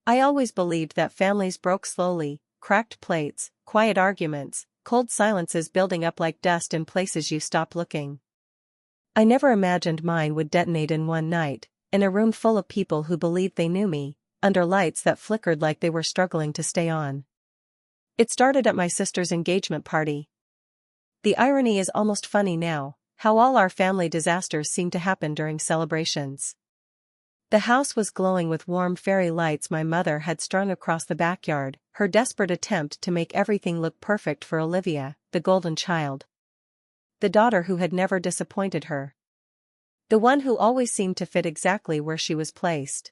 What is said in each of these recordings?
I always believed that families broke slowly, cracked plates, quiet arguments, cold silences building up like dust in places you stop looking. I never imagined mine would detonate in one night, in a room full of people who believed they knew me, under lights that flickered like they were struggling to stay on. It started at my sister's engagement party. The irony is almost funny now, how all our family disasters seem to happen during celebrations. The house was glowing with warm fairy lights my mother had strung across the backyard, her desperate attempt to make everything look perfect for Olivia, the golden child. The daughter who had never disappointed her. The one who always seemed to fit exactly where she was placed.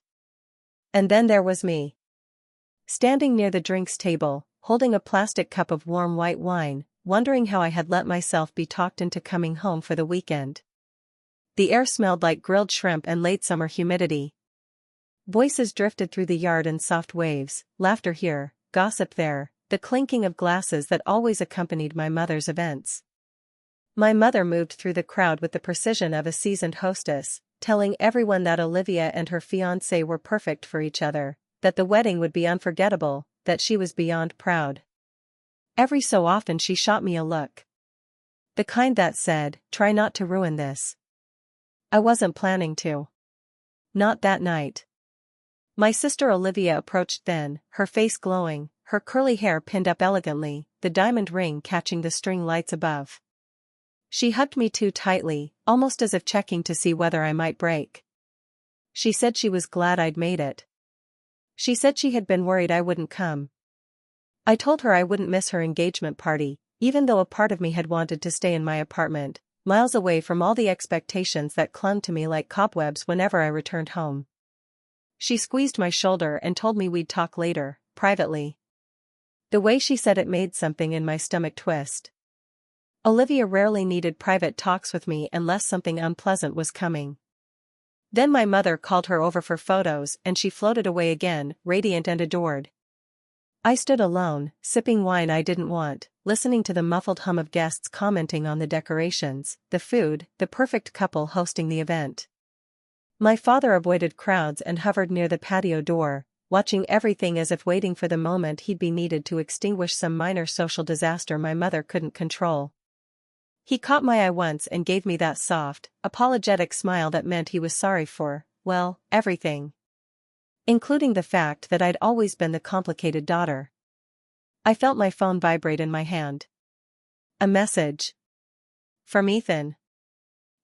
And then there was me. Standing near the drinks table, holding a plastic cup of warm white wine, wondering how I had let myself be talked into coming home for the weekend. The air smelled like grilled shrimp and late summer humidity. Voices drifted through the yard in soft waves, laughter here, gossip there, the clinking of glasses that always accompanied my mother's events. My mother moved through the crowd with the precision of a seasoned hostess, telling everyone that Olivia and her fiancé were perfect for each other, that the wedding would be unforgettable, that she was beyond proud. Every so often she shot me a look. The kind that said, "Try not to ruin this." I wasn't planning to. Not that night. My sister Olivia approached then, her face glowing, her curly hair pinned up elegantly, the diamond ring catching the string lights above. She hugged me too tightly, almost as if checking to see whether I might break. She said she was glad I'd made it. She said she had been worried I wouldn't come. I told her I wouldn't miss her engagement party, even though a part of me had wanted to stay in my apartment, miles away from all the expectations that clung to me like cobwebs whenever I returned home. She squeezed my shoulder and told me we'd talk later, privately. The way she said it made something in my stomach twist. Olivia rarely needed private talks with me unless something unpleasant was coming. Then my mother called her over for photos and she floated away again, radiant and adored. I stood alone, sipping wine I didn't want, listening to the muffled hum of guests commenting on the decorations, the food, the perfect couple hosting the event. My father avoided crowds and hovered near the patio door, watching everything as if waiting for the moment he'd be needed to extinguish some minor social disaster my mother couldn't control. He caught my eye once and gave me that soft, apologetic smile that meant he was sorry for, well, everything. Including the fact that I'd always been the complicated daughter. I felt my phone vibrate in my hand. A message. From Ethan.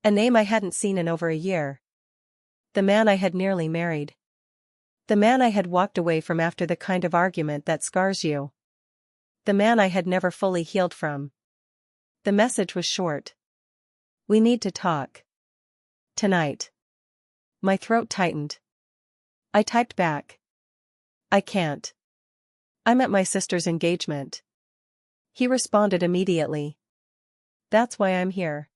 A name I hadn't seen in over a year. The man I had nearly married. The man I had walked away from after the kind of argument that scars you. The man I had never fully healed from. The message was short. We need to talk. Tonight. My throat tightened. I typed back. I can't. I'm at my sister's engagement. He responded immediately. That's why I'm here.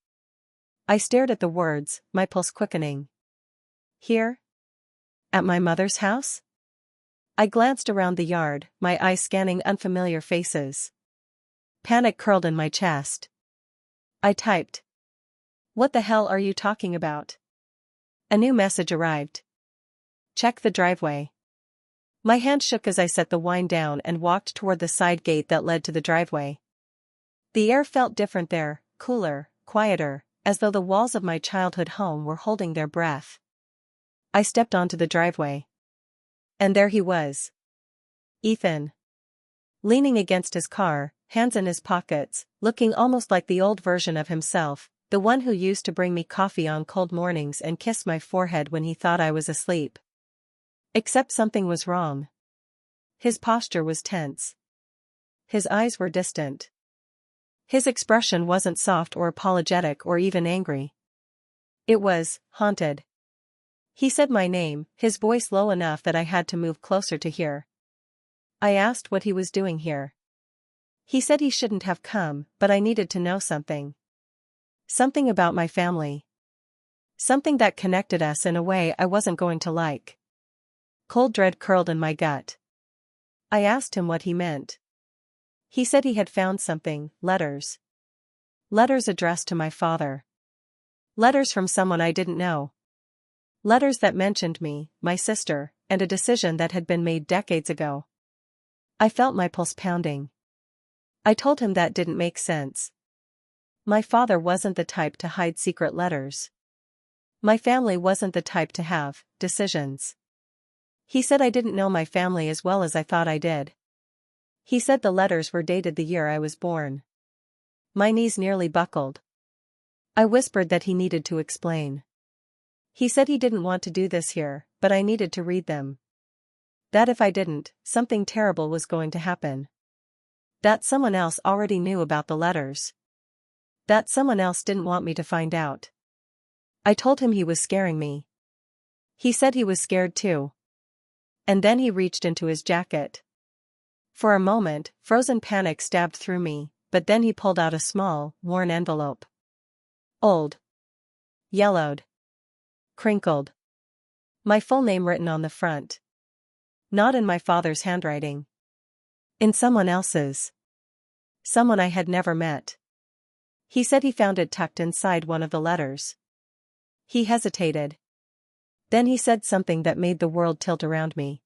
I stared at the words, my pulse quickening. Here? At my mother's house? I glanced around the yard, my eyes scanning unfamiliar faces. Panic curled in my chest. I typed. What the hell are you talking about? A new message arrived. Check the driveway. My hand shook as I set the wine down and walked toward the side gate that led to the driveway. The air felt different there, cooler, quieter, as though the walls of my childhood home were holding their breath. I stepped onto the driveway. And there he was. Ethan. Leaning against his car, hands in his pockets, looking almost like the old version of himself, the one who used to bring me coffee on cold mornings and kiss my forehead when he thought I was asleep. Except something was wrong. His posture was tense. His eyes were distant. His expression wasn't soft or apologetic or even angry. It was haunted. He said my name, his voice low enough that I had to move closer to hear. I asked what he was doing here. He said he shouldn't have come, but I needed to know something. Something about my family. Something that connected us in a way I wasn't going to like. Cold dread curled in my gut. I asked him what he meant. He said he had found something, letters. Letters addressed to my father. Letters from someone I didn't know. Letters that mentioned me, my sister, and a decision that had been made decades ago. I felt my pulse pounding. I told him that didn't make sense. My father wasn't the type to hide secret letters. My family wasn't the type to have decisions. He said I didn't know my family as well as I thought I did. He said the letters were dated the year I was born. My knees nearly buckled. I whispered that he needed to explain. He said he didn't want to do this here, but I needed to read them. That if I didn't, something terrible was going to happen. That someone else already knew about the letters. That someone else didn't want me to find out. I told him he was scaring me. He said he was scared too. And then he reached into his jacket. For a moment, frozen panic stabbed through me, but then he pulled out a small, worn envelope. Old. Yellowed. Crinkled. My full name written on the front. Not in my father's handwriting. In someone else's. Someone I had never met. He said he found it tucked inside one of the letters. He hesitated. Then he said something that made the world tilt around me.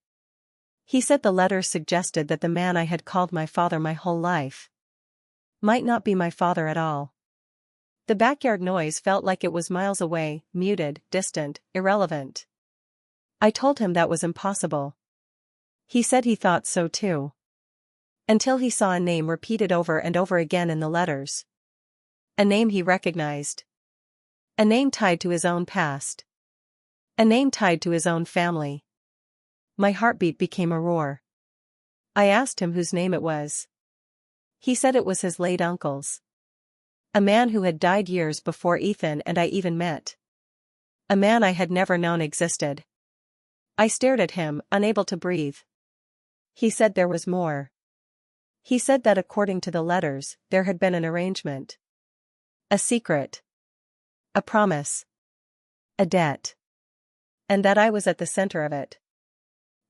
He said the letters suggested that the man I had called my father my whole life might not be my father at all. The backyard noise felt like it was miles away, muted, distant, irrelevant. I told him that was impossible. He said he thought so too. Until he saw a name repeated over and over again in the letters. A name he recognized. A name tied to his own past. A name tied to his own family. My heartbeat became a roar. I asked him whose name it was. He said it was his late uncle's. A man who had died years before Ethan and I even met. A man I had never known existed. I stared at him, unable to breathe. He said there was more. He said that according to the letters, there had been an arrangement. A secret. A promise. A debt. And that I was at the center of it.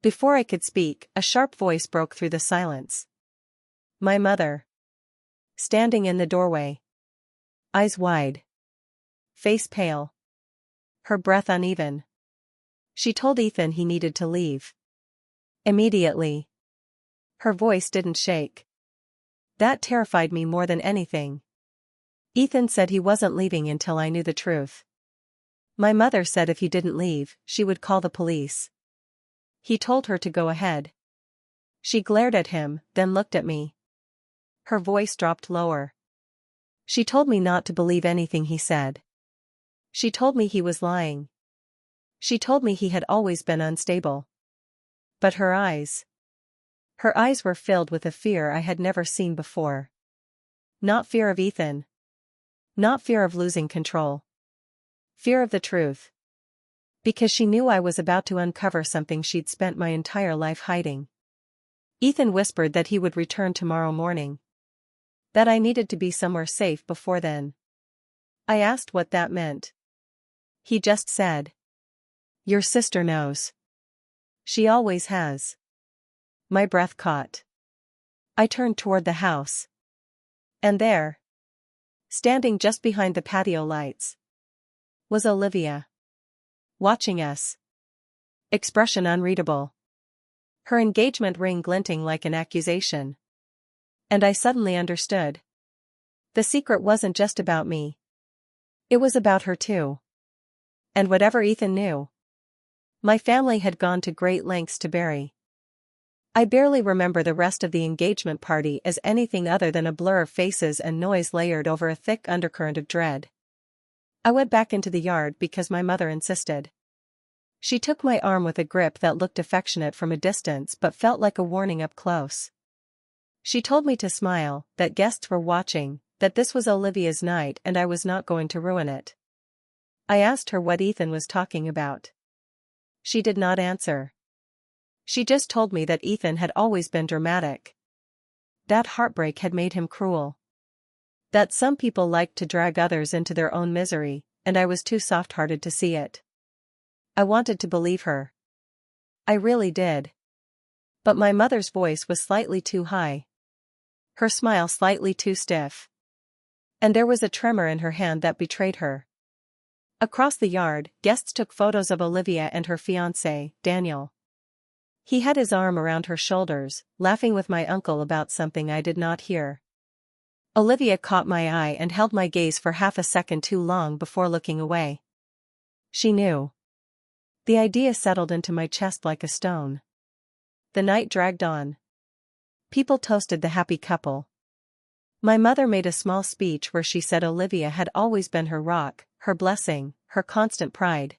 Before I could speak, a sharp voice broke through the silence. My mother. Standing in the doorway. Eyes wide. Face pale. Her breath uneven. She told Ethan he needed to leave. Immediately. Her voice didn't shake. That terrified me more than anything. Ethan said he wasn't leaving until I knew the truth. My mother said if he didn't leave, she would call the police. He told her to go ahead. She glared at him, then looked at me. Her voice dropped lower. She told me not to believe anything he said. She told me he was lying. She told me he had always been unstable. But her eyes were filled with a fear I had never seen before. Not fear of Ethan. Not fear of losing control. Fear of the truth. Because she knew I was about to uncover something she'd spent my entire life hiding. Ethan whispered that he would return tomorrow morning. That I needed to be somewhere safe before then. I asked what that meant. He just said. Your sister knows. She always has. My breath caught. I turned toward the house. And there, standing just behind the patio lights, was Olivia. Watching us. Expression unreadable. Her engagement ring glinting like an accusation. And I suddenly understood. The secret wasn't just about me. It was about her too. And whatever Ethan knew, my family had gone to great lengths to bury. I barely remember the rest of the engagement party as anything other than a blur of faces and noise layered over a thick undercurrent of dread. I went back into the yard because my mother insisted. She took my arm with a grip that looked affectionate from a distance but felt like a warning up close. She told me to smile, that guests were watching, that this was Olivia's night and I was not going to ruin it. I asked her what Ethan was talking about. She did not answer. She just told me that Ethan had always been dramatic. That heartbreak had made him cruel. That some people liked to drag others into their own misery, and I was too soft-hearted to see it. I wanted to believe her. I really did. But my mother's voice was slightly too high. Her smile slightly too stiff. And there was a tremor in her hand that betrayed her. Across the yard, guests took photos of Olivia and her fiancé, Daniel. He had his arm around her shoulders, laughing with my uncle about something I did not hear. Olivia caught my eye and held my gaze for half a second too long before looking away. She knew. The idea settled into my chest like a stone. The night dragged on. People toasted the happy couple. My mother made a small speech where she said Olivia had always been her rock, her blessing, her constant pride.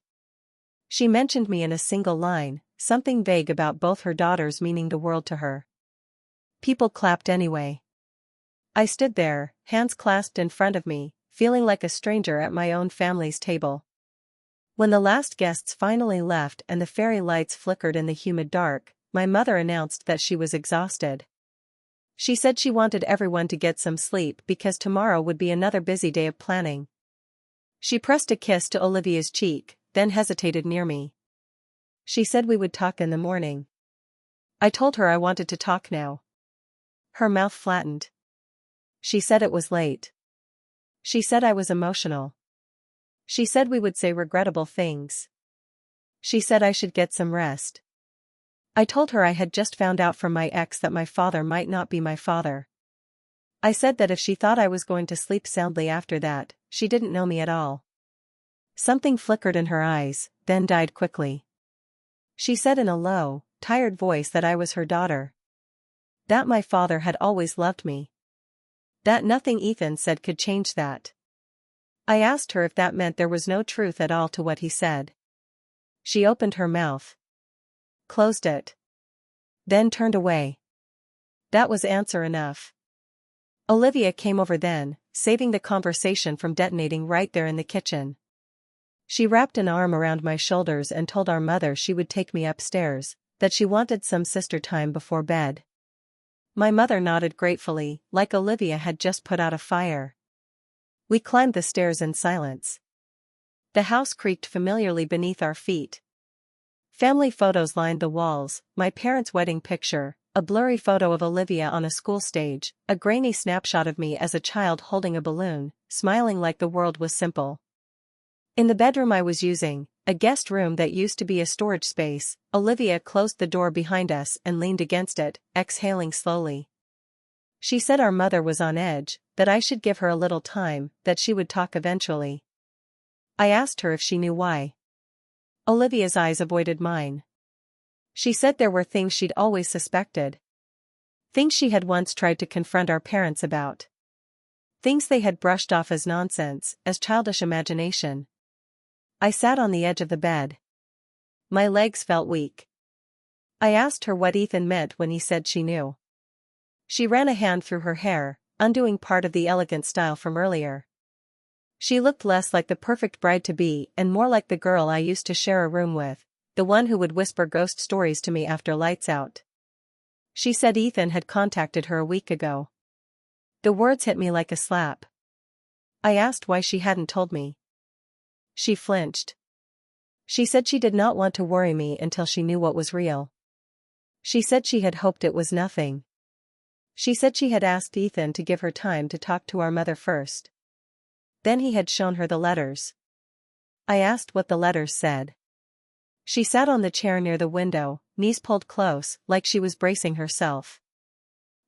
She mentioned me in a single line, something vague about both her daughters meaning the world to her. People clapped anyway. I stood there, hands clasped in front of me, feeling like a stranger at my own family's table. When the last guests finally left and the fairy lights flickered in the humid dark, my mother announced that she was exhausted. She said she wanted everyone to get some sleep because tomorrow would be another busy day of planning. She pressed a kiss to Olivia's cheek, then hesitated near me. She said we would talk in the morning. I told her I wanted to talk now. Her mouth flattened. She said it was late. She said I was emotional. She said we would say regrettable things. She said I should get some rest. I told her I had just found out from my ex that my father might not be my father. I said that if she thought I was going to sleep soundly after that, she didn't know me at all. Something flickered in her eyes, then died quickly. She said in a low, tired voice that I was her daughter. That my father had always loved me. That nothing Ethan said could change that. I asked her if that meant there was no truth at all to what he said. She opened her mouth. Closed it. Then turned away. That was answer enough. Olivia came over then, saving the conversation from detonating right there in the kitchen. She wrapped an arm around my shoulders and told our mother she would take me upstairs, that she wanted some sister time before bed. My mother nodded gratefully, like Olivia had just put out a fire. We climbed the stairs in silence. The house creaked familiarly beneath our feet. Family photos lined the walls, my parents' wedding picture, a blurry photo of Olivia on a school stage, a grainy snapshot of me as a child holding a balloon, smiling like the world was simple. In the bedroom I was using, a guest room that used to be a storage space, Olivia closed the door behind us and leaned against it, exhaling slowly. She said our mother was on edge, that I should give her a little time, that she would talk eventually. I asked her if she knew why. Olivia's eyes avoided mine. She said there were things she'd always suspected. Things she had once tried to confront our parents about. Things they had brushed off as nonsense, as childish imagination. I sat on the edge of the bed. My legs felt weak. I asked her what Ethan meant when he said she knew. She ran a hand through her hair, undoing part of the elegant style from earlier. She looked less like the perfect bride-to-be and more like the girl I used to share a room with, the one who would whisper ghost stories to me after lights out. She said Ethan had contacted her a week ago. The words hit me like a slap. I asked why she hadn't told me. She flinched. She said she did not want to worry me until she knew what was real. She said she had hoped it was nothing. She said she had asked Ethan to give her time to talk to our mother first. Then he had shown her the letters. I asked what the letters said. She sat on the chair near the window, knees pulled close, like she was bracing herself.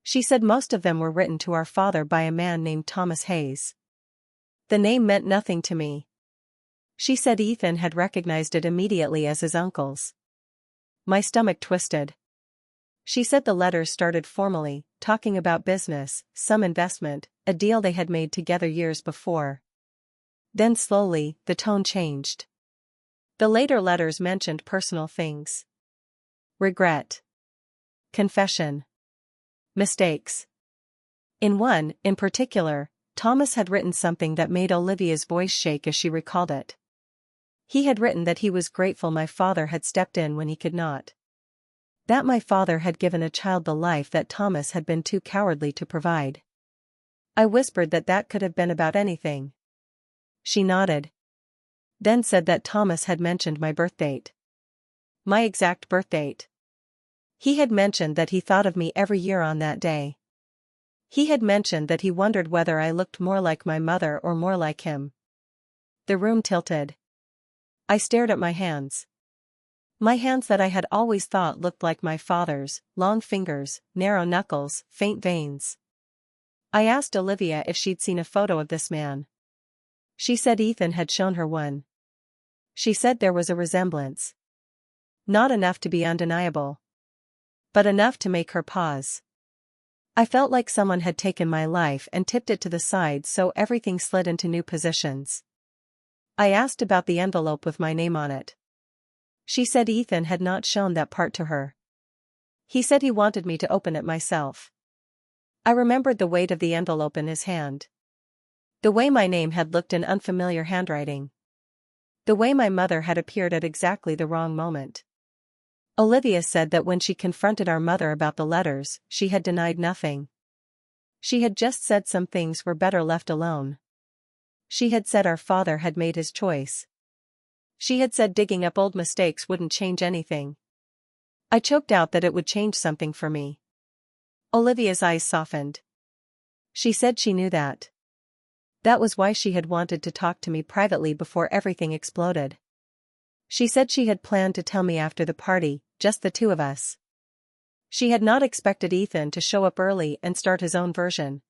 She said most of them were written to our father by a man named Thomas Hayes. The name meant nothing to me. She said Ethan had recognized it immediately as his uncle's. My stomach twisted. She said the letters started formally, talking about business, some investment, a deal they had made together years before. Then slowly, the tone changed. The later letters mentioned personal things. Regret. Confession. Mistakes. In one, in particular, Thomas had written something that made Olivia's voice shake as she recalled it. He had written that he was grateful my father had stepped in when he could not. That my father had given a child the life that Thomas had been too cowardly to provide. I whispered that that could have been about anything. She nodded. Then said that Thomas had mentioned my birth date. My exact birth date. He had mentioned that he thought of me every year on that day. He had mentioned that he wondered whether I looked more like my mother or more like him. The room tilted. I stared at my hands. My hands that I had always thought looked like my father's, long fingers, narrow knuckles, faint veins. I asked Olivia if she'd seen a photo of this man. She said Ethan had shown her one. She said there was a resemblance. Not enough to be undeniable, but enough to make her pause. I felt like someone had taken my life and tipped it to the side so everything slid into new positions. I asked about the envelope with my name on it. She said Ethan had not shown that part to her. He said he wanted me to open it myself. I remembered the weight of the envelope in his hand. The way my name had looked in unfamiliar handwriting. The way my mother had appeared at exactly the wrong moment. Olivia said that when she confronted our mother about the letters, she had denied nothing. She had just said some things were better left alone. She had said our father had made his choice. She had said digging up old mistakes wouldn't change anything. I choked out that it would change something for me. Olivia's eyes softened. She said she knew that. That was why she had wanted to talk to me privately before everything exploded. She said she had planned to tell me after the party, just the two of us. She had not expected Ethan to show up early and start his own version.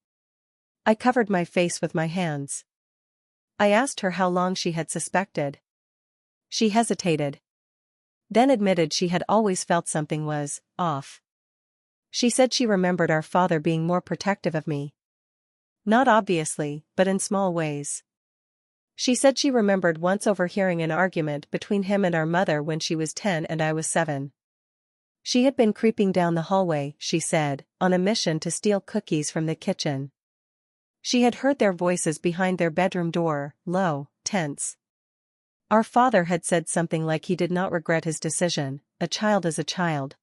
I covered my face with my hands. I asked her how long she had suspected. She hesitated. Then admitted she had always felt something was off. She said she remembered our father being more protective of me. Not obviously, but in small ways. She said she remembered once overhearing an argument between him and our mother when she was 10 and I was 7. She had been creeping down the hallway, she said, on a mission to steal cookies from the kitchen. She had heard their voices behind their bedroom door, low, tense. Our father had said something like he did not regret his decision, a child is a child.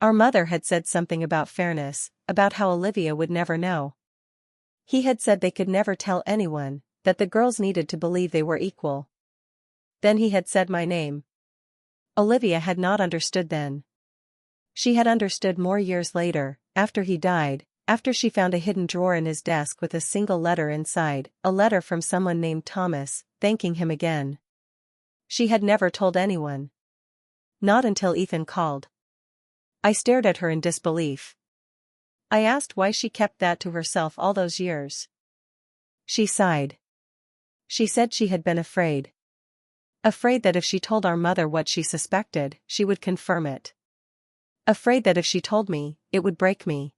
Our mother had said something about fairness, about how Olivia would never know. He had said they could never tell anyone, that the girls needed to believe they were equal. Then he had said my name. Olivia had not understood then. She had understood more years later, after he died, after she found a hidden drawer in his desk with a single letter inside, a letter from someone named Thomas, thanking him again. She had never told anyone. Not until Ethan called. I stared at her in disbelief. I asked why she kept that to herself all those years. She sighed. She said she had been afraid. Afraid that if she told our mother what she suspected, she would confirm it. Afraid that if she told me, it would break me.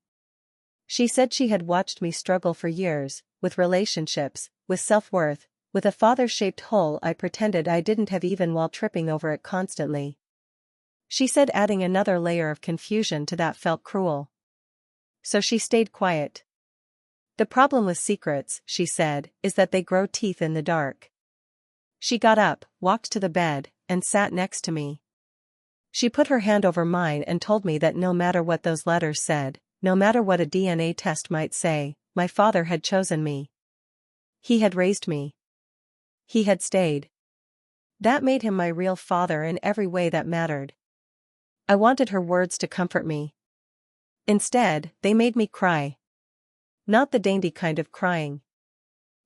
She said she had watched me struggle for years, with relationships, with self-worth, with a father-shaped hole I pretended I didn't have even while tripping over it constantly. She said adding another layer of confusion to that felt cruel. So she stayed quiet. The problem with secrets, she said, is that they grow teeth in the dark. She got up, walked to the bed, and sat next to me. She put her hand over mine and told me that no matter what those letters said, no matter what a DNA test might say, my father had chosen me. He had raised me. He had stayed. That made him my real father in every way that mattered. I wanted her words to comfort me. Instead, they made me cry. Not the dainty kind of crying.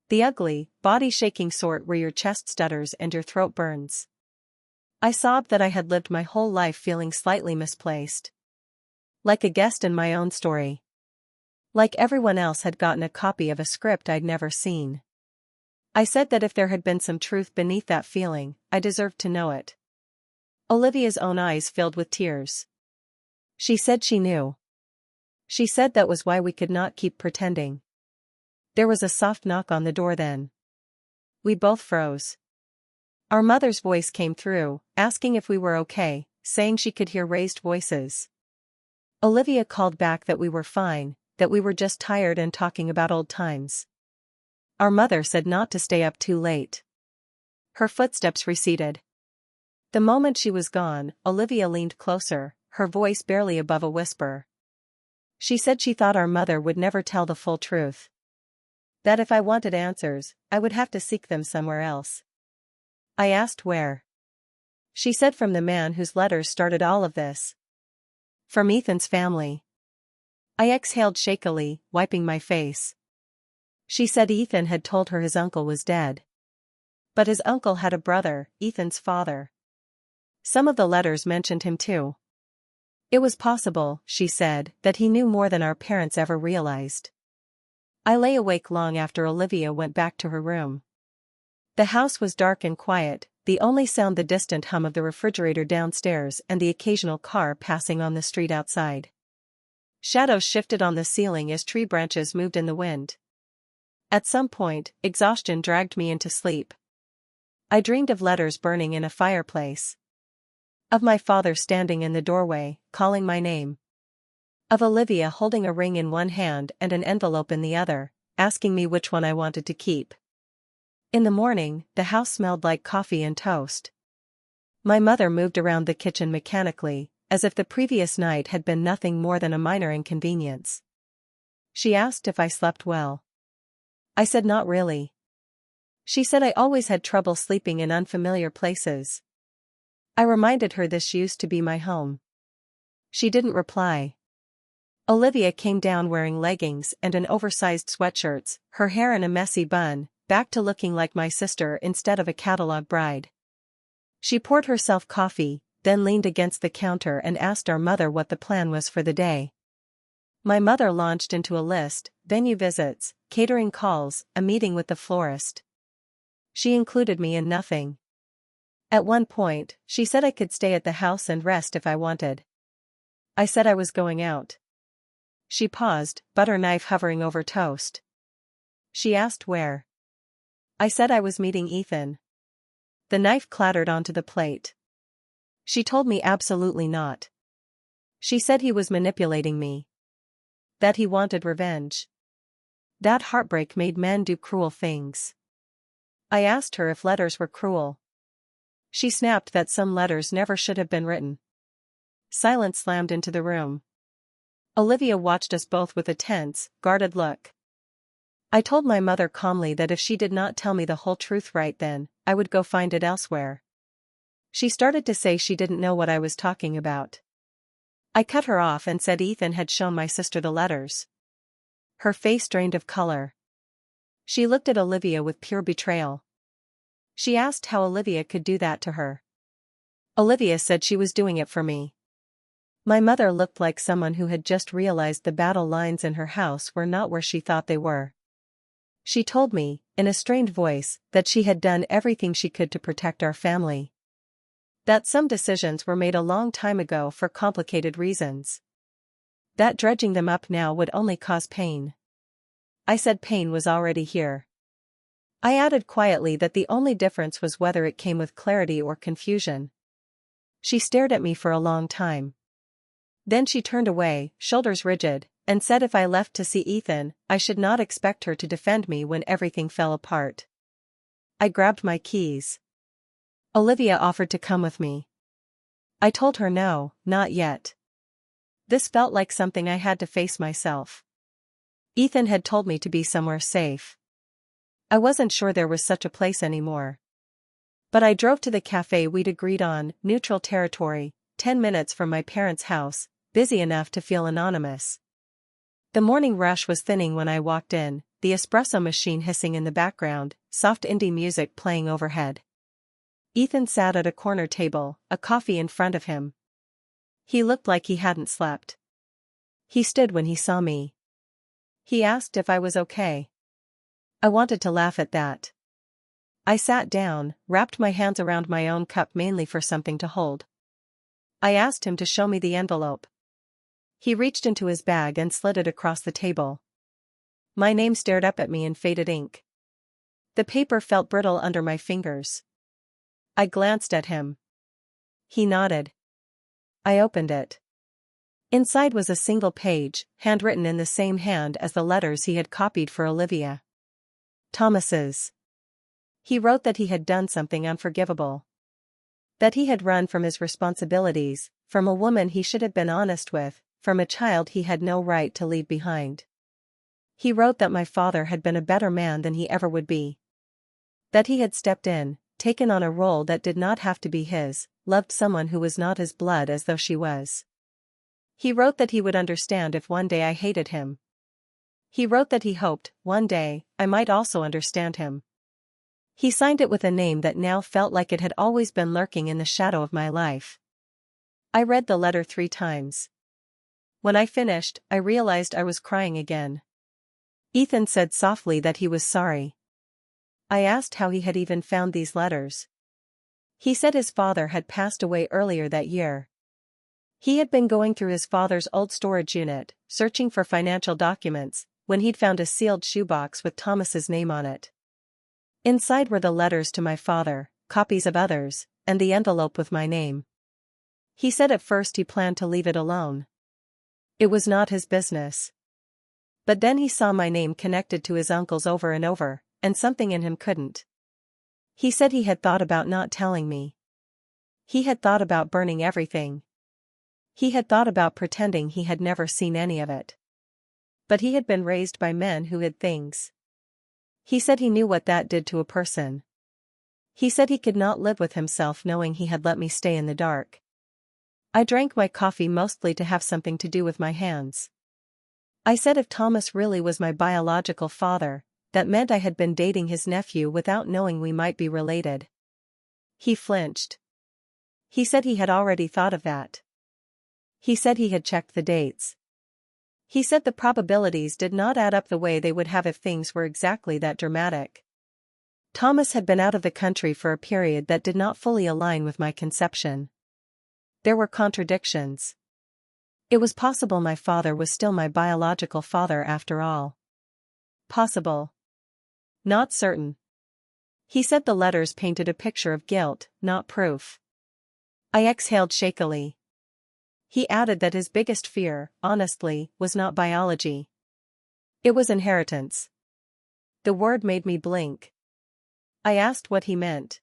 The ugly, body-shaking sort where your chest stutters and your throat burns. I sobbed that I had lived my whole life feeling slightly misplaced. Like a guest in my own story. Like everyone else had gotten a copy of a script I'd never seen. I said that if there had been some truth beneath that feeling, I deserved to know it. Olivia's own eyes filled with tears. She said she knew. She said that was why we could not keep pretending. There was a soft knock on the door then. We both froze. Our mother's voice came through, asking if we were okay, saying she could hear raised voices. Olivia called back that we were fine, that we were just tired and talking about old times. Our mother said not to stay up too late. Her footsteps receded. The moment she was gone, Olivia leaned closer, her voice barely above a whisper. She said she thought our mother would never tell the full truth. That if I wanted answers, I would have to seek them somewhere else. I asked where. She said from the man whose letters started all of this. From Ethan's family. I exhaled shakily, wiping my face. She said Ethan had told her his uncle was dead. But his uncle had a brother, Ethan's father. Some of the letters mentioned him too. It was possible, she said, that he knew more than our parents ever realized. I lay awake long after Olivia went back to her room. The house was dark and quiet, the only sound the distant hum of the refrigerator downstairs and the occasional car passing on the street outside. Shadows shifted on the ceiling as tree branches moved in the wind. At some point, exhaustion dragged me into sleep. I dreamed of letters burning in a fireplace. Of my father standing in the doorway, calling my name. Of Olivia holding a ring in one hand and an envelope in the other, asking me which one I wanted to keep. In the morning, the house smelled like coffee and toast. My mother moved around the kitchen mechanically, as if the previous night had been nothing more than a minor inconvenience. She asked if I slept well. I said not really. She said I always had trouble sleeping in unfamiliar places. I reminded her this used to be my home. She didn't reply. Olivia came down wearing leggings and an oversized sweatshirt, her hair in a messy bun, back to looking like my sister instead of a catalog bride. She poured herself coffee, then leaned against the counter and asked our mother what the plan was for the day. My mother launched into a list: venue visits, catering calls, a meeting with the florist. She included me in nothing. At one point, she said I could stay at the house and rest if I wanted. I said I was going out. She paused, butter knife hovering over toast. She asked where. I said I was meeting Ethan. The knife clattered onto the plate. She told me absolutely not. She said he was manipulating me. That he wanted revenge. That heartbreak made men do cruel things. I asked her if letters were cruel. She snapped that some letters never should have been written. Silence slammed into the room. Olivia watched us both with a tense, guarded look. I told my mother calmly that if she did not tell me the whole truth right then, I would go find it elsewhere. She started to say she didn't know what I was talking about. I cut her off and said Ethan had shown my sister the letters. Her face drained of color. She looked at Olivia with pure betrayal. She asked how Olivia could do that to her. Olivia said she was doing it for me. My mother looked like someone who had just realized the battle lines in her house were not where she thought they were. She told me, in a strained voice, that she had done everything she could to protect our family. That some decisions were made a long time ago for complicated reasons. That dredging them up now would only cause pain. I said pain was already here. I added quietly that the only difference was whether it came with clarity or confusion. She stared at me for a long time. Then she turned away, shoulders rigid, and said if I left to see Ethan, I should not expect her to defend me when everything fell apart. I grabbed my keys. Olivia offered to come with me. I told her no, not yet. This felt like something I had to face myself. Ethan had told me to be somewhere safe. I wasn't sure there was such a place anymore. But I drove to the cafe we'd agreed on, neutral territory, 10 minutes from my parents' house, busy enough to feel anonymous. The morning rush was thinning when I walked in, the espresso machine hissing in the background, soft indie music playing overhead. Ethan sat at a corner table, a coffee in front of him. He looked like he hadn't slept. He stood when he saw me. He asked if I was okay. I wanted to laugh at that. I sat down, wrapped my hands around my own cup mainly for something to hold. I asked him to show me the envelope. He reached into his bag and slid it across the table. My name stared up at me in faded ink. The paper felt brittle under my fingers. I glanced at him. He nodded. I opened it. Inside was a single page, handwritten in the same hand as the letters he had copied for Olivia. Thomas's. He wrote that he had done something unforgivable. That he had run from his responsibilities, from a woman he should have been honest with, from a child he had no right to leave behind. He wrote that my father had been a better man than he ever would be. That he had stepped in, taken on a role that did not have to be his, loved someone who was not his blood as though she was. He wrote that he would understand if one day I hated him. He wrote that he hoped, one day, I might also understand him. He signed it with a name that now felt like it had always been lurking in the shadow of my life. I read the letter 3 times. When I finished, I realized I was crying again. Ethan said softly that he was sorry. I asked how he had even found these letters. He said his father had passed away earlier that year. He had been going through his father's old storage unit, searching for financial documents, when he'd found a sealed shoebox with Thomas's name on it. Inside were the letters to my father, copies of others, and the envelope with my name. He said at first he planned to leave it alone. It was not his business. But then he saw my name connected to his uncle's over and over, and something in him couldn't. He said he had thought about not telling me. He had thought about burning everything. He had thought about pretending he had never seen any of it. But he had been raised by men who hid things. He said he knew what that did to a person. He said he could not live with himself knowing he had let me stay in the dark. I drank my coffee mostly to have something to do with my hands. I said if Thomas really was my biological father, that meant I had been dating his nephew without knowing we might be related. He flinched. He said he had already thought of that. He said he had checked the dates. He said the probabilities did not add up the way they would have if things were exactly that dramatic. Thomas had been out of the country for a period that did not fully align with my conception. There were contradictions. It was possible my father was still my biological father after all. Possible. Not certain. He said the letters painted a picture of guilt, not proof. I exhaled shakily. He added that his biggest fear, honestly, was not biology. It was inheritance. The word made me blink. I asked what he meant.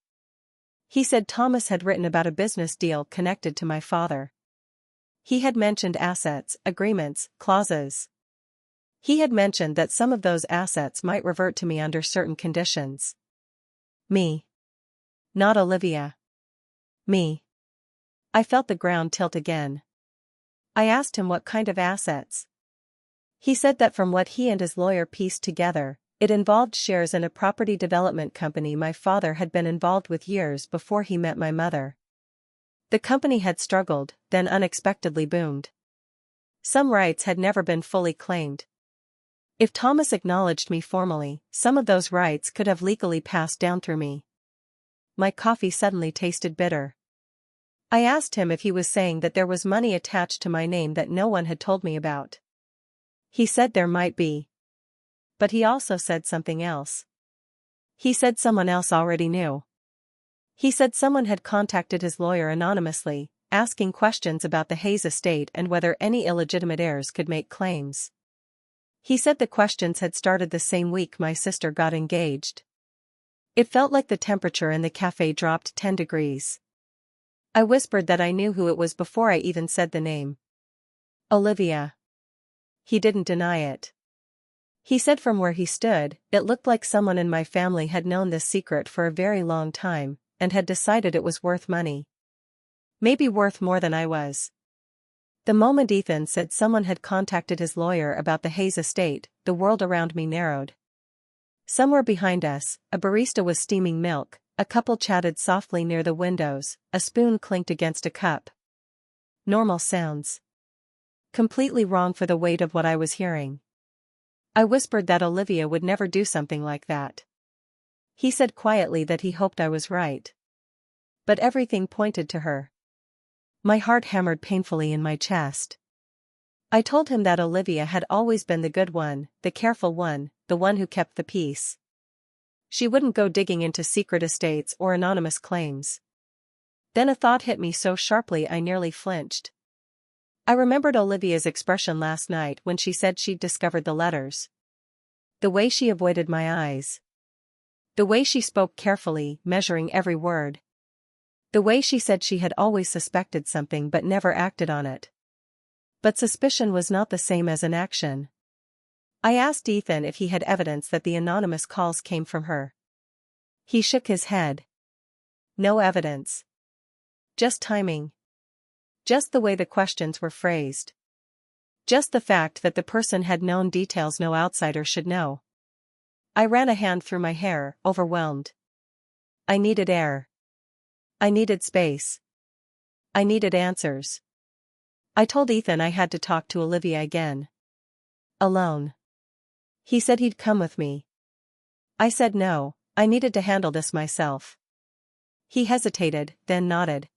He said Thomas had written about a business deal connected to my father. He had mentioned assets, agreements, clauses. He had mentioned that some of those assets might revert to me under certain conditions. Me. Not Olivia. Me. I felt the ground tilt again. I asked him what kind of assets. He said that from what he and his lawyer pieced together, it involved shares in a property development company my father had been involved with years before he met my mother. The company had struggled, then unexpectedly boomed. Some rights had never been fully claimed. If Thomas acknowledged me formally, some of those rights could have legally passed down through me. My coffee suddenly tasted bitter. I asked him if he was saying that there was money attached to my name that no one had told me about. He said there might be. But he also said something else. He said someone else already knew. He said someone had contacted his lawyer anonymously, asking questions about the Hayes estate and whether any illegitimate heirs could make claims. He said the questions had started the same week my sister got engaged. It felt like the temperature in the cafe dropped 10 degrees. I whispered that I knew who it was before I even said the name. Olivia. He didn't deny it. He said from where he stood, it looked like someone in my family had known this secret for a very long time, and had decided it was worth money. Maybe worth more than I was. The moment Ethan said someone had contacted his lawyer about the Hayes estate, the world around me narrowed. Somewhere behind us, a barista was steaming milk, a couple chatted softly near the windows, a spoon clinked against a cup. Normal sounds. Completely wrong for the weight of what I was hearing. I whispered that Olivia would never do something like that. He said quietly that he hoped I was right. But everything pointed to her. My heart hammered painfully in my chest. I told him that Olivia had always been the good one, the careful one, the one who kept the peace. She wouldn't go digging into secret estates or anonymous claims. Then a thought hit me so sharply I nearly flinched. I remembered Olivia's expression last night when she said she'd discovered the letters. The way she avoided my eyes. The way she spoke carefully, measuring every word. The way she said she had always suspected something but never acted on it. But suspicion was not the same as an action. I asked Ethan if he had evidence that the anonymous calls came from her. He shook his head. No evidence. Just timing. Just the way the questions were phrased. Just the fact that the person had known details no outsider should know. I ran a hand through my hair, overwhelmed. I needed air. I needed space. I needed answers. I told Ethan I had to talk to Olivia again. Alone. He said he'd come with me. I said no, I needed to handle this myself. He hesitated, then nodded.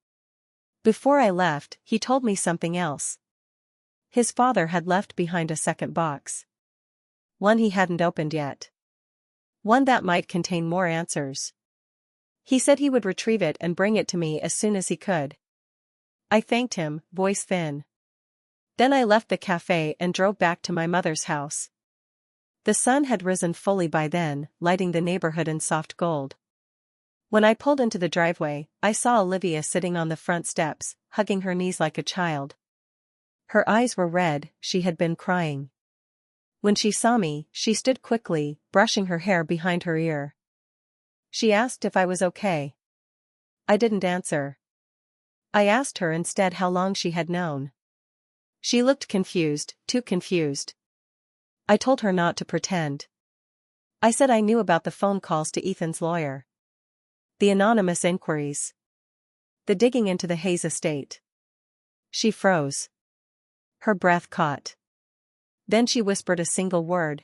Before I left, he told me something else. His father had left behind a second box. One he hadn't opened yet. One that might contain more answers. He said he would retrieve it and bring it to me as soon as he could. I thanked him, voice thin. Then I left the cafe and drove back to my mother's house. The sun had risen fully by then, lighting the neighborhood in soft gold. When I pulled into the driveway, I saw Olivia sitting on the front steps, hugging her knees like a child. Her eyes were red, she had been crying. When she saw me, she stood quickly, brushing her hair behind her ear. She asked if I was okay. I didn't answer. I asked her instead how long she had known. She looked confused, too confused. I told her not to pretend. I said I knew about the phone calls to Ethan's lawyer. The anonymous inquiries. The digging into the Hayes estate. She froze. Her breath caught. Then she whispered a single word.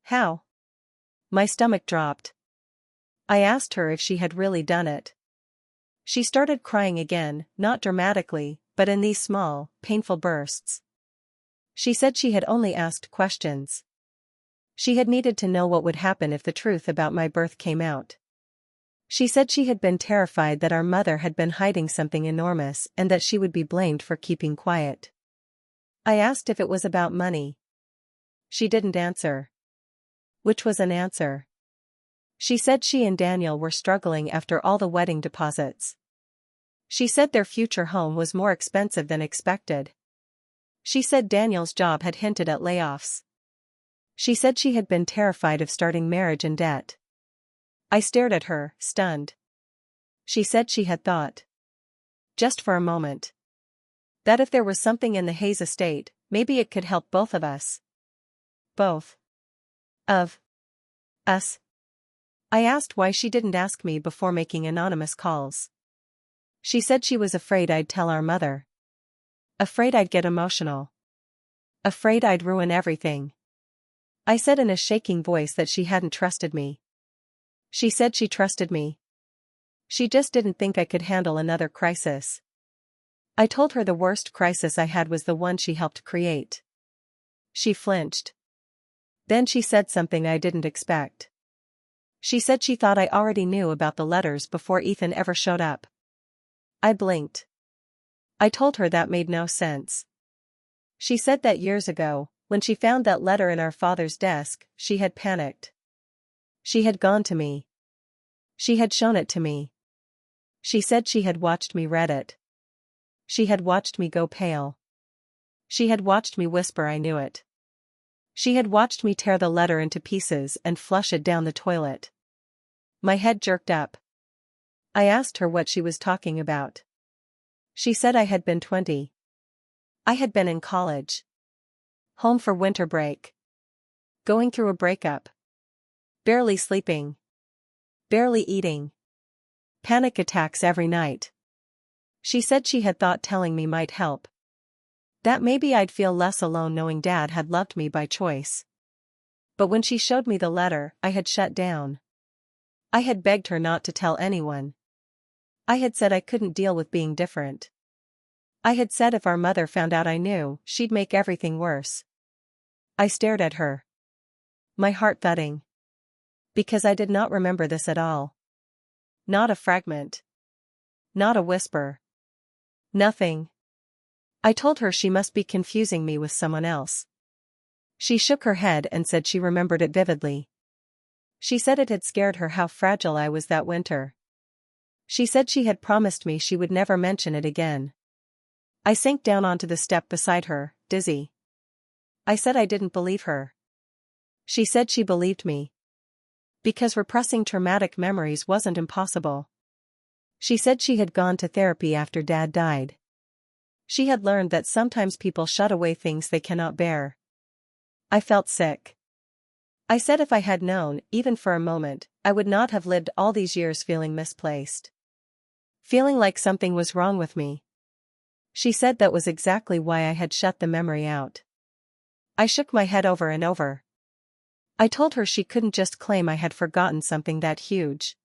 How? My stomach dropped. I asked her if she had really done it. She started crying again, not dramatically, but in these small, painful bursts. She said she had only asked questions. She had needed to know what would happen if the truth about my birth came out. She said she had been terrified that our mother had been hiding something enormous and that she would be blamed for keeping quiet. I asked if it was about money. She didn't answer. Which was an answer. She said she and Daniel were struggling after all the wedding deposits. She said their future home was more expensive than expected. She said Daniel's job had hinted at layoffs. She said she had been terrified of starting marriage in debt. I stared at her, stunned. She said she had thought. Just for a moment. That if there was something in the Hayes estate, maybe it could help both of us. Both. Of. Us. I asked why she didn't ask me before making anonymous calls. She said she was afraid I'd tell our mother. Afraid I'd get emotional. Afraid I'd ruin everything. I said in a shaking voice that she hadn't trusted me. She said she trusted me. She just didn't think I could handle another crisis. I told her the worst crisis I had was the one she helped create. She flinched. Then she said something I didn't expect. She said she thought I already knew about the letters before Ethan ever showed up. I blinked. I told her that made no sense. She said that years ago, when she found that letter in our father's desk, she had panicked. She had gone to me. She had shown it to me. She said she had watched me read it. She had watched me go pale. She had watched me whisper I knew it. She had watched me tear the letter into pieces and flush it down the toilet. My head jerked up. I asked her what she was talking about. She said I had been 20. I had been in college. Home for winter break. Going through a breakup. Barely sleeping. Barely eating. Panic attacks every night. She said she had thought telling me might help. That maybe I'd feel less alone knowing Dad had loved me by choice. But when she showed me the letter, I had shut down. I had begged her not to tell anyone. I had said I couldn't deal with being different. I had said if our mother found out I knew, she'd make everything worse. I stared at her. My heart thudding. Because I did not remember this at all. Not a fragment. Not a whisper. Nothing. I told her she must be confusing me with someone else. She shook her head and said she remembered it vividly. She said it had scared her how fragile I was that winter. She said she had promised me she would never mention it again. I sank down onto the step beside her, dizzy. I said I didn't believe her. She said she believed me. Because repressing traumatic memories wasn't impossible. She said she had gone to therapy after Dad died. She had learned that sometimes people shut away things they cannot bear. I felt sick. I said if I had known, even for a moment, I would not have lived all these years feeling misplaced. Feeling like something was wrong with me. She said that was exactly why I had shut the memory out. I shook my head over and over. I told her she couldn't just claim I had forgotten something that huge.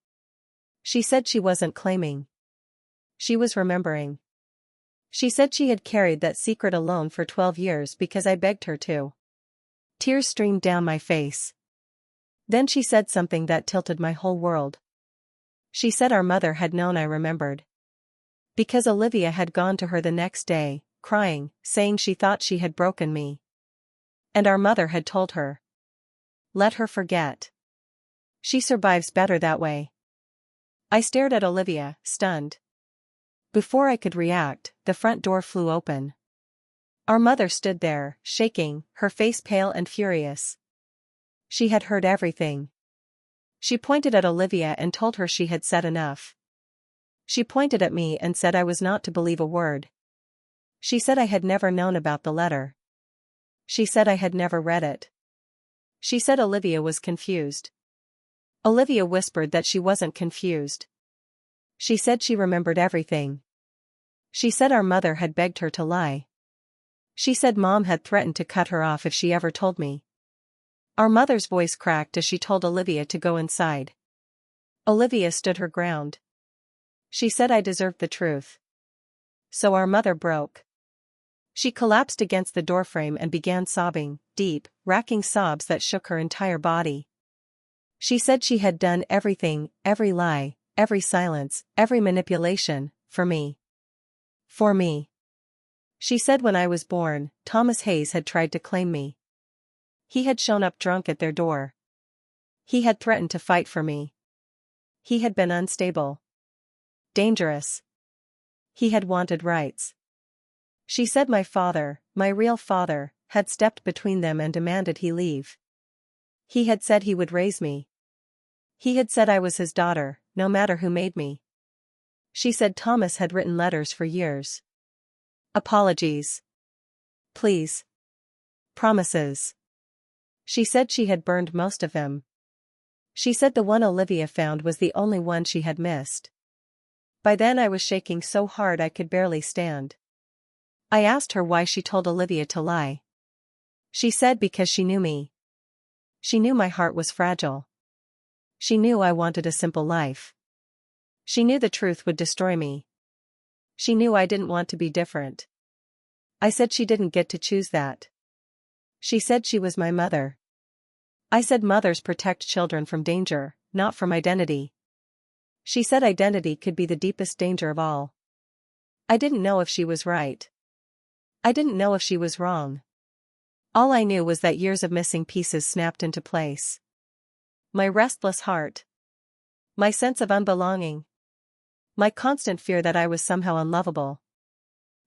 She said she wasn't claiming. She was remembering. She said she had carried that secret alone for 12 years because I begged her to. Tears streamed down my face. Then she said something that tilted my whole world. She said our mother had known I remembered. Because Olivia had gone to her the next day, crying, saying she thought she had broken me. And our mother had told her. Let her forget. She survives better that way. I stared at Olivia, stunned. Before I could react, the front door flew open. Our mother stood there, shaking, her face pale and furious. She had heard everything. She pointed at Olivia and told her she had said enough. She pointed at me and said I was not to believe a word. She said I had never known about the letter. She said I had never read it. She said Olivia was confused. Olivia whispered that she wasn't confused. She said she remembered everything. She said our mother had begged her to lie. She said Mom had threatened to cut her off if she ever told me. Our mother's voice cracked as she told Olivia to go inside. Olivia stood her ground. She said I deserved the truth. So our mother broke. She collapsed against the doorframe and began sobbing, deep, racking sobs that shook her entire body. She said she had done everything, every lie, every silence, every manipulation, for me. For me. She said when I was born, Thomas Hayes had tried to claim me. He had shown up drunk at their door. He had threatened to fight for me. He had been unstable. Dangerous. He had wanted rights. She said my father, my real father, had stepped between them and demanded he leave. He had said he would raise me. He had said I was his daughter, no matter who made me. She said Thomas had written letters for years. Apologies. Please. Promises. She said she had burned most of them. She said the one Olivia found was the only one she had missed. By then I was shaking so hard I could barely stand. I asked her why she told Olivia to lie. She said because she knew me. She knew my heart was fragile. She knew I wanted a simple life. She knew the truth would destroy me. She knew I didn't want to be different. I said she didn't get to choose that. She said she was my mother. I said mothers protect children from danger, not from identity. She said identity could be the deepest danger of all. I didn't know if she was right. I didn't know if she was wrong. All I knew was that years of missing pieces snapped into place. My restless heart. My sense of unbelonging. My constant fear that I was somehow unlovable.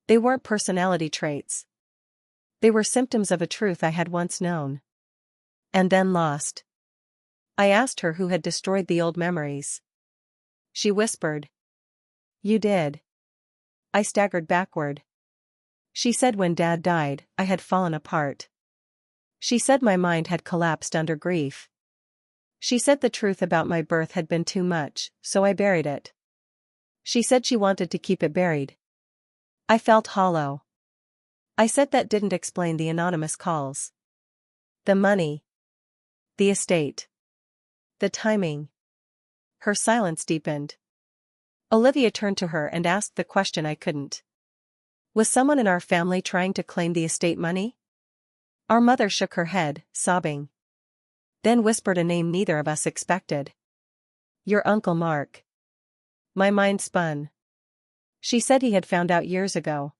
They weren't personality traits. They were symptoms of a truth I had once known. And then lost. I asked her who had destroyed the old memories. She whispered. You did. I staggered backward. She said when Dad died, I had fallen apart. She said my mind had collapsed under grief. She said the truth about my birth had been too much, so I buried it. She said she wanted to keep it buried. I felt hollow. I said that didn't explain the anonymous calls. The money. The estate. The timing. Her silence deepened. Olivia turned to her and asked the question I couldn't. Was someone in our family trying to claim the estate money? Our mother shook her head, sobbing. Then whispered a name neither of us expected. Your Uncle Mark. My mind spun. She said he had found out years ago.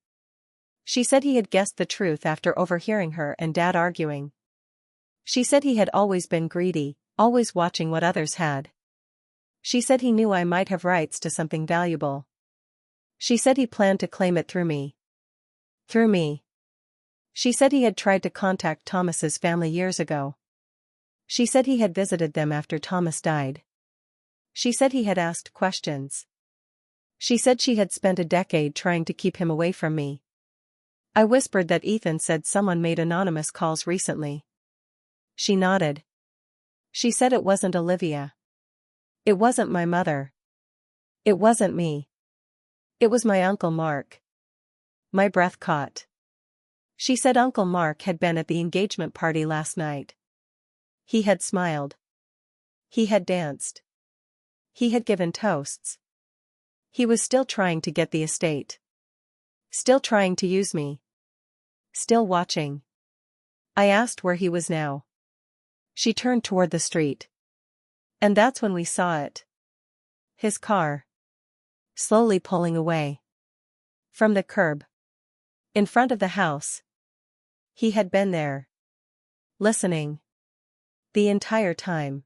She said he had guessed the truth after overhearing her and Dad arguing. She said he had always been greedy, always watching what others had. She said he knew I might have rights to something valuable. She said he planned to claim it through me. Through me. She said he had tried to contact Thomas's family years ago. She said he had visited them after Thomas died. She said he had asked questions. She said she had spent a decade trying to keep him away from me. I whispered that Ethan said someone made anonymous calls recently. She nodded. She said it wasn't Olivia. It wasn't my mother. It wasn't me. It was my Uncle Mark. My breath caught. She said Uncle Mark had been at the engagement party last night. He had smiled. He had danced. He had given toasts. He was still trying to get the estate. Still trying to use me. Still watching. I asked where he was now. She turned toward the street. And that's when we saw it. His car. Slowly pulling away. From the curb. In front of the house. He had been there. Listening. The entire time.